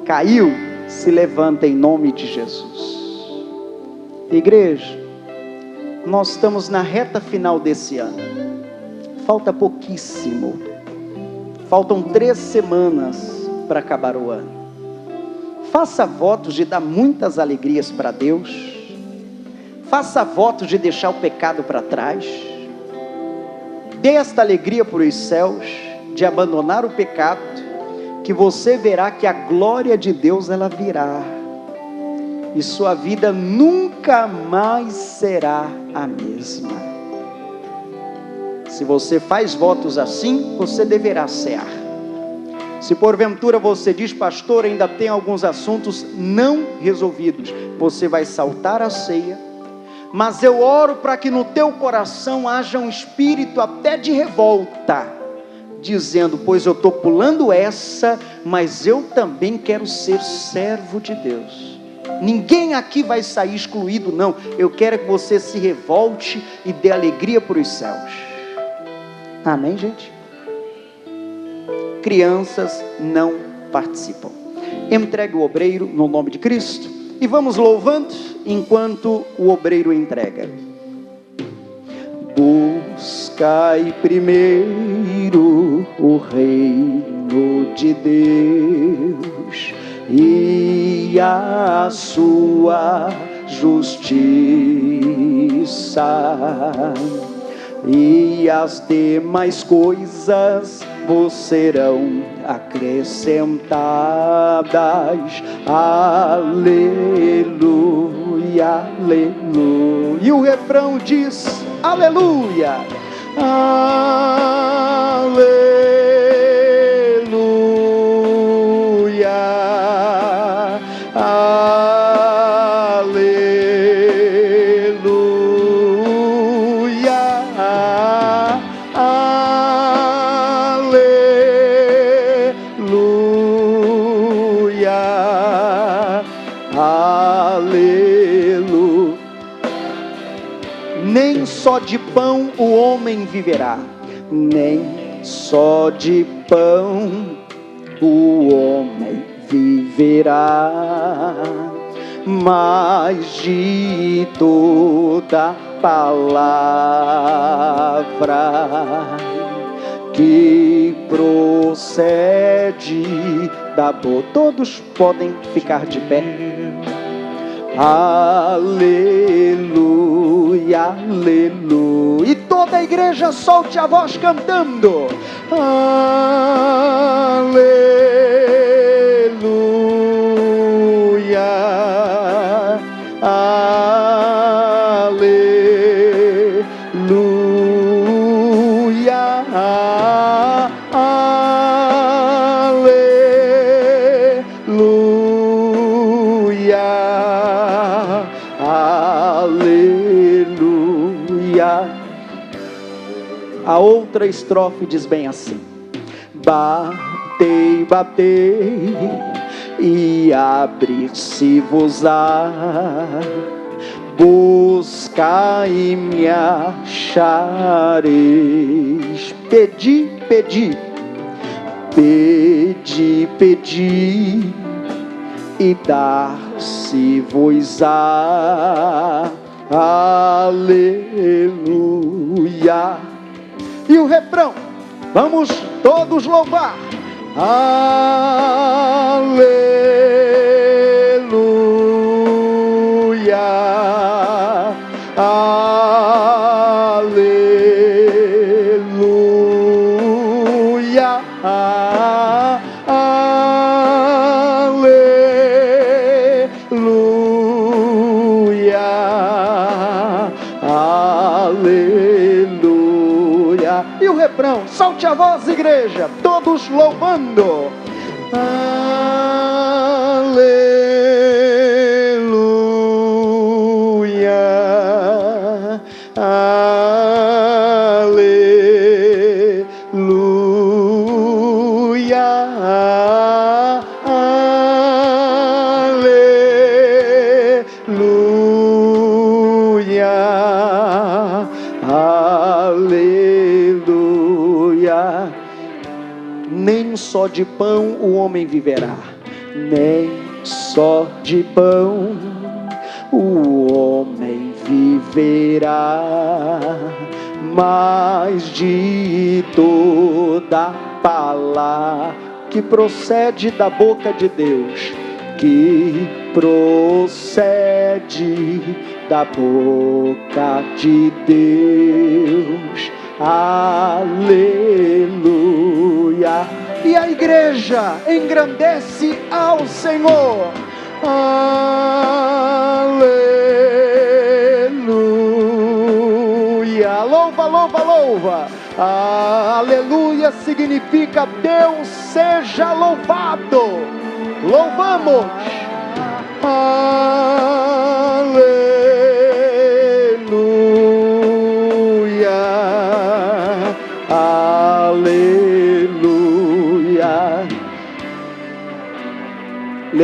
Caiu, se levanta em nome de Jesus. Igreja, nós estamos na reta final desse ano, falta pouquíssimo, faltam 3 semanas para acabar o ano. Faça votos de dar muitas alegrias para Deus. Faça votos de deixar o pecado para trás. Dê esta alegria para os céus, de abandonar o pecado, que você verá que a glória de Deus ela virá. E sua vida nunca mais será a mesma. Se você faz votos assim, você deverá cear. Se porventura você diz, pastor, ainda tem alguns assuntos não resolvidos, você vai saltar a ceia. Mas eu oro para que no teu coração haja um espírito até de revolta, dizendo, pois eu estou pulando essa, mas eu também quero ser servo de Deus. Ninguém aqui vai sair excluído, não. Eu quero que você se revolte e dê alegria para os céus. Amém, gente? Crianças não participam. Entregue o obreiro no nome de Cristo e vamos louvando enquanto o obreiro entrega. Buscai primeiro o reino de Deus e a sua justiça, e as demais coisas vos serão acrescentadas. Aleluia, aleluia. E o refrão diz: aleluia, aleluia, aleluia, aleluia, aleluia. Nem só de pão o homem viverá, nem só de pão o homem viverá, mas de toda palavra que procede da boca. Todos podem ficar de pé. Aleluia, aleluia. E toda a igreja solte a voz cantando. Aleluia, aleluia, aleluia. A outra estrofe diz bem assim: batei, batei, e abrir-se-vos-á, buscai e me achareis. Pedi, pedi, pedi, pedi, e dar-se-vos-á. Aleluia. E o refrão, vamos todos louvar. Aleluia, aleluia, aleluia, aleluia. E o refrão, solte a voz, igreja, todos louvando. Aleluia, aleluia, aleluia, aleluia. Nem só de pão o homem viverá, nem só de pão o homem viverá, mas de toda palavra que procede da boca de Deus, que procede da boca de Deus. Aleluia. E a igreja engrandece ao Senhor. Aleluia. Louva, louva, louva. Aleluia significa Deus seja louvado. Louvamos. Aleluia, aleluia.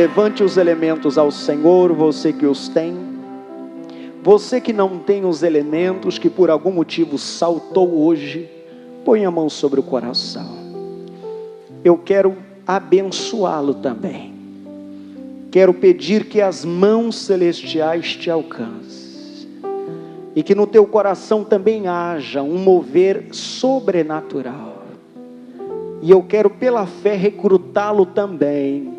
Levante os elementos ao Senhor, você que os tem. Você que não tem os elementos, que por algum motivo saltou hoje, põe a mão sobre o coração. Eu quero abençoá-lo também. Quero pedir que as mãos celestiais te alcancem. E que no teu coração também haja um mover sobrenatural. E eu quero pela fé recrutá-lo também,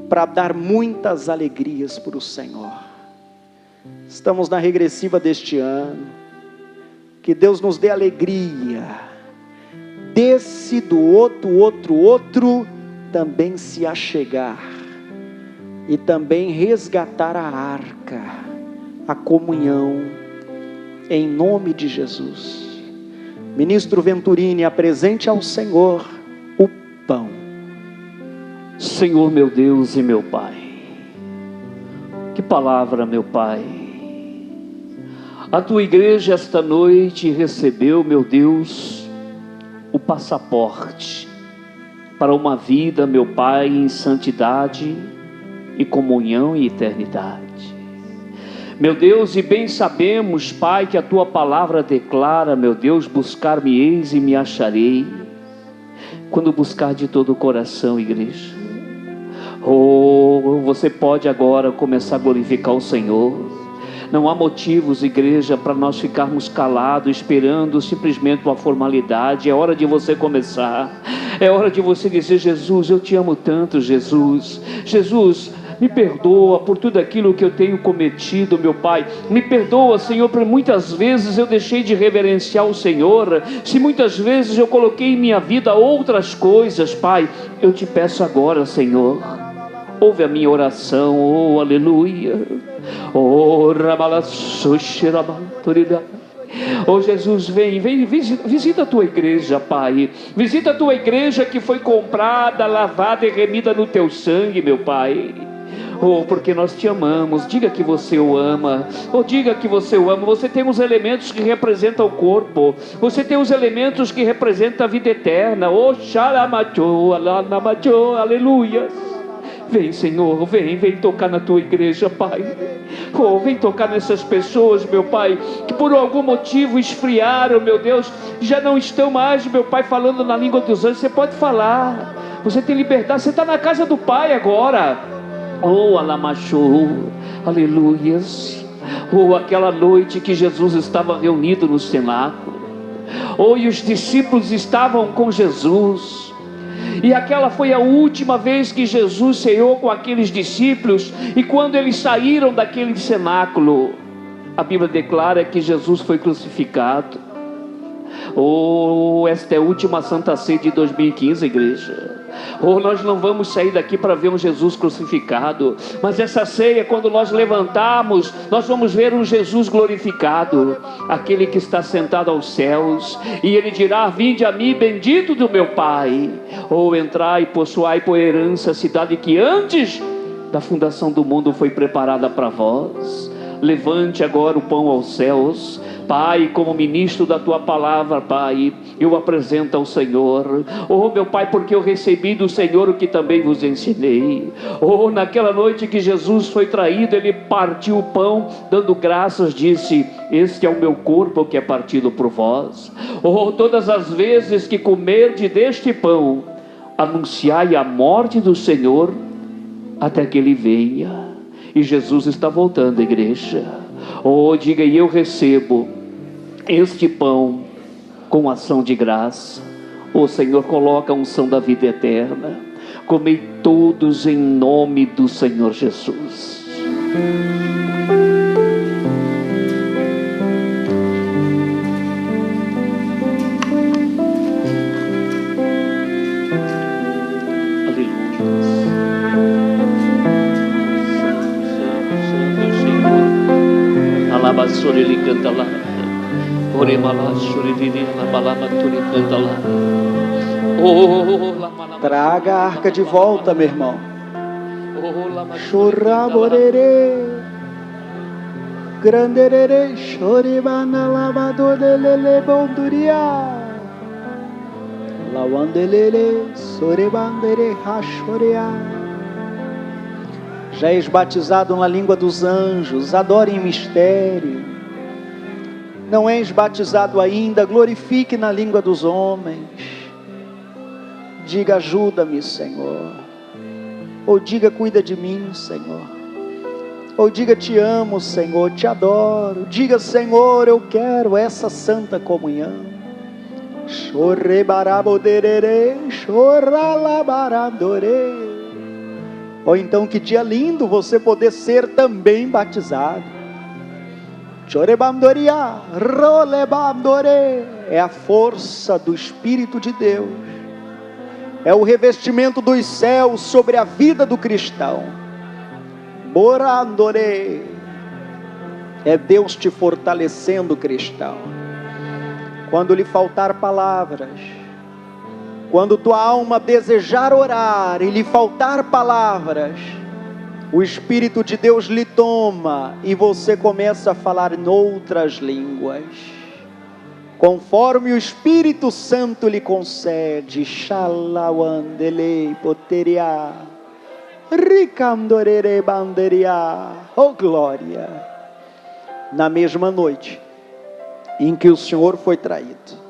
para dar muitas alegrias para o Senhor. Estamos na regressiva deste ano. Que Deus nos dê alegria. Desse, do outro também se achegar. E também resgatar a arca, a comunhão, em nome de Jesus. Ministro Venturini, apresente ao Senhor o pão. Senhor meu Deus e meu Pai, que palavra, meu Pai. A tua igreja esta noite recebeu, meu Deus, o passaporte para uma vida, meu Pai, em santidade e comunhão e eternidade. Meu Deus, e bem sabemos, Pai, que a tua palavra declara, meu Deus, buscar-me-eis e me acharei, quando buscar de todo o coração, igreja. Oh, você pode agora começar a glorificar o Senhor. Não há motivos, igreja, para nós ficarmos calados, esperando simplesmente uma formalidade. É hora de você começar. É hora de você dizer: Jesus, eu te amo tanto, Jesus. Jesus, me perdoa por tudo aquilo que eu tenho cometido, meu Pai. Me perdoa, Senhor, por muitas vezes eu deixei de reverenciar o Senhor. Se muitas vezes eu coloquei em minha vida outras coisas, Pai, eu te peço agora, Senhor, ouve a minha oração, oh, aleluia. Oh, oh Jesus, vem, visita a tua igreja, Pai. Visita a tua igreja que foi comprada, lavada e remida no teu sangue, meu Pai. Oh, porque nós te amamos. Diga que você o ama. Oh, diga que você o ama. Você tem os elementos que representam o corpo. Você tem os elementos que representam a vida eterna. Oh, xaramacho, alanamacho, aleluia. Vem, Senhor, vem tocar na tua igreja, Pai. Oh, vem tocar nessas pessoas, meu Pai, que por algum motivo esfriaram, meu Deus, já não estão mais, meu Pai, falando na língua dos anjos. Você pode falar, você tem liberdade, você está na casa do Pai agora. Oh, alamachu, aleluias. Oh, aquela noite que Jesus estava reunido no cenáculo. Oh, e os discípulos estavam com Jesus. E aquela foi a última vez que Jesus ceou com aqueles discípulos. E quando eles saíram daquele cenáculo, a Bíblia declara que Jesus foi crucificado. Oh, esta é a última Santa Ceia de 2015, igreja. Oh, nós não vamos sair daqui para ver um Jesus crucificado, mas essa ceia, quando nós levantarmos, nós vamos ver um Jesus glorificado, aquele que está sentado aos céus, e ele dirá: vinde a mim, bendito do meu Pai. Ou entrai e possuai por herança a cidade que antes da fundação do mundo foi preparada para vós. Levante agora o pão aos céus, Pai, como ministro da tua palavra, Pai, eu apresento ao Senhor. Oh, meu Pai, porque eu recebi do Senhor o que também vos ensinei. Oh, naquela noite que Jesus foi traído, ele partiu o pão, dando graças, disse: este é o meu corpo que é partido por vós. Oh, todas as vezes que comerdes deste pão, anunciai a morte do Senhor até que ele venha. E Jesus está voltando, igreja. Oh, diga: e eu recebo este pão com ação de graça. O Senhor coloca a unção da vida eterna. Comei todos em nome do Senhor Jesus. Ele canta lá, traga a arca de volta, meu irmão. Choraborere, granderere, choribana lavadodelele bonduria, lavandelele, sorebandere rachorea. Já és batizado na língua dos anjos, adore em mistério. Não és batizado ainda, glorifique na língua dos homens. Diga, ajuda-me, Senhor. Ou diga, cuida de mim, Senhor. Ou diga, te amo, Senhor, te adoro. Diga, Senhor, eu quero essa santa comunhão. Ou então, que dia lindo você poder ser também batizado. É a força do Espírito de Deus. É o revestimento dos céus sobre a vida do cristão. É Deus te fortalecendo, cristão. Quando lhe faltar palavras, quando tua alma desejar orar e lhe faltar palavras, o Espírito de Deus lhe toma e você começa a falar em outras línguas, conforme o Espírito Santo lhe concede. Shalawandele poteria, ricandorere banderia, oh glória! Na mesma noite em que o Senhor foi traído,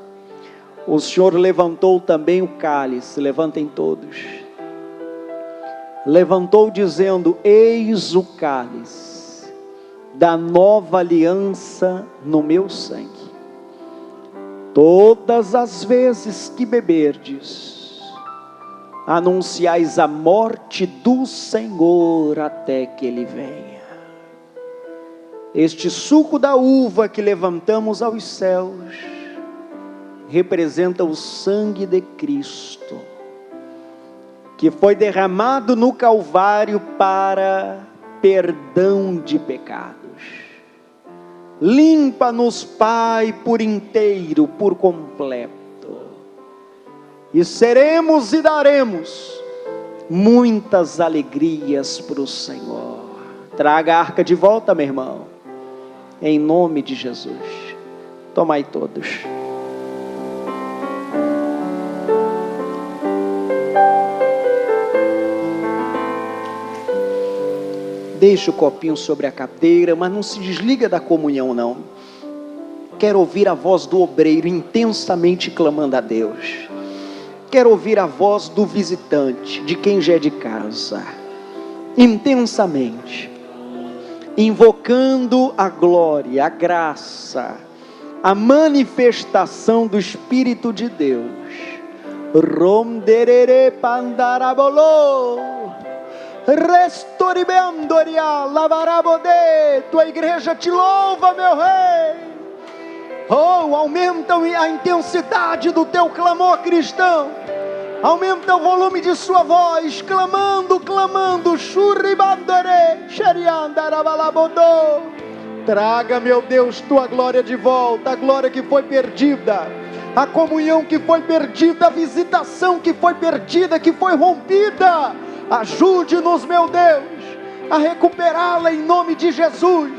o Senhor levantou também o cálice. Levantem todos. Levantou dizendo: eis o cálice da nova aliança no meu sangue. Todas as vezes que beberdes, anunciais a morte do Senhor até que Ele venha. Este suco da uva que levantamos aos céus representa o sangue de Cristo, que foi derramado no Calvário para perdão de pecados. Limpa-nos, Pai, por inteiro, por completo, e seremos e daremos muitas alegrias para o Senhor. Traga a arca de volta, meu irmão, em nome de Jesus. Tomai todos. Deixa o copinho sobre a cadeira, mas não se desliga da comunhão, não. Quero ouvir a voz do obreiro intensamente clamando a Deus. Quero ouvir a voz do visitante, de quem já é de casa, intensamente, invocando a glória, a graça, a manifestação do Espírito de Deus. Romderere pandarabolô, restoribendoria, lavarabode. Tua igreja te louva, meu rei. Oh, aumenta a intensidade do teu clamor, cristão. Aumenta o volume de sua voz, clamando, clamando. Shuribandere, xeriandarabalabodô. Traga, meu Deus, tua glória de volta, a glória que foi perdida, a comunhão que foi perdida, a visitação que foi perdida, que foi rompida. Ajude-nos, meu Deus, a recuperá-la em nome de Jesus,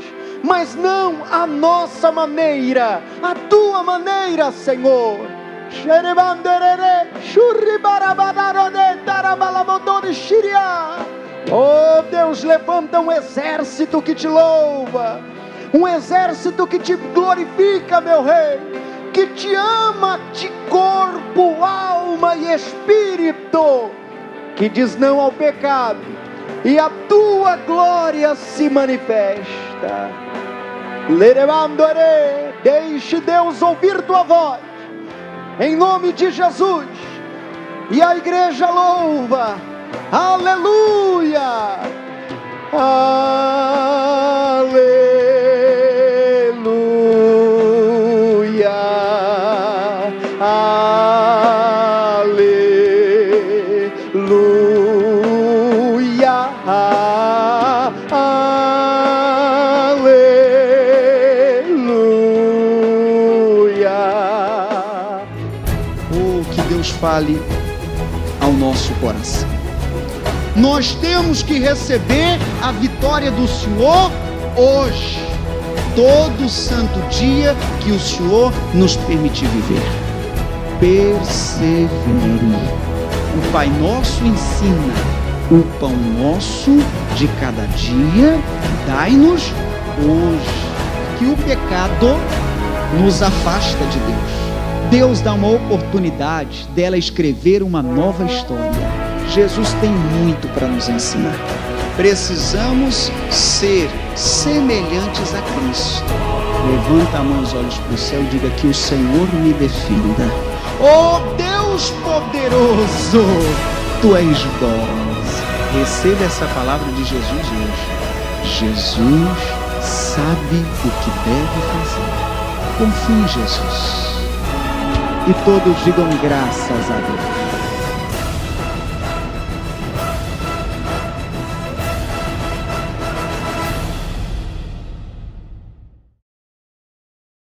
mas não a nossa maneira, a tua maneira, Senhor. Oh Deus, levanta um exército que te louva, um exército que te glorifica, meu rei, que te ama de corpo, alma e espírito, que diz não ao pecado, e a tua glória se manifesta. Deixe Deus ouvir tua voz, em nome de Jesus. E a igreja louva, aleluia, aleluia, aleluia, aleluia. Oh, que Deus fale ao nosso coração. Nós temos que receber a vitória do Senhor hoje, todo santo dia que o Senhor nos permitir viver. Persevere. O Pai Nosso ensina O pão nosso de cada dia, dai-nos hoje. Que o pecado nos afasta de Deus. Deus dá uma oportunidade dela escrever uma nova história. Jesus tem muito para nos ensinar. Precisamos ser semelhantes a Cristo. Levanta a mão, os olhos para o céu e diga: que o Senhor me defenda. Oh Deus poderoso, Tu és bom. Receba essa palavra de Jesus hoje. Jesus sabe o que deve fazer. Confie em Jesus. E todos digam graças a Deus.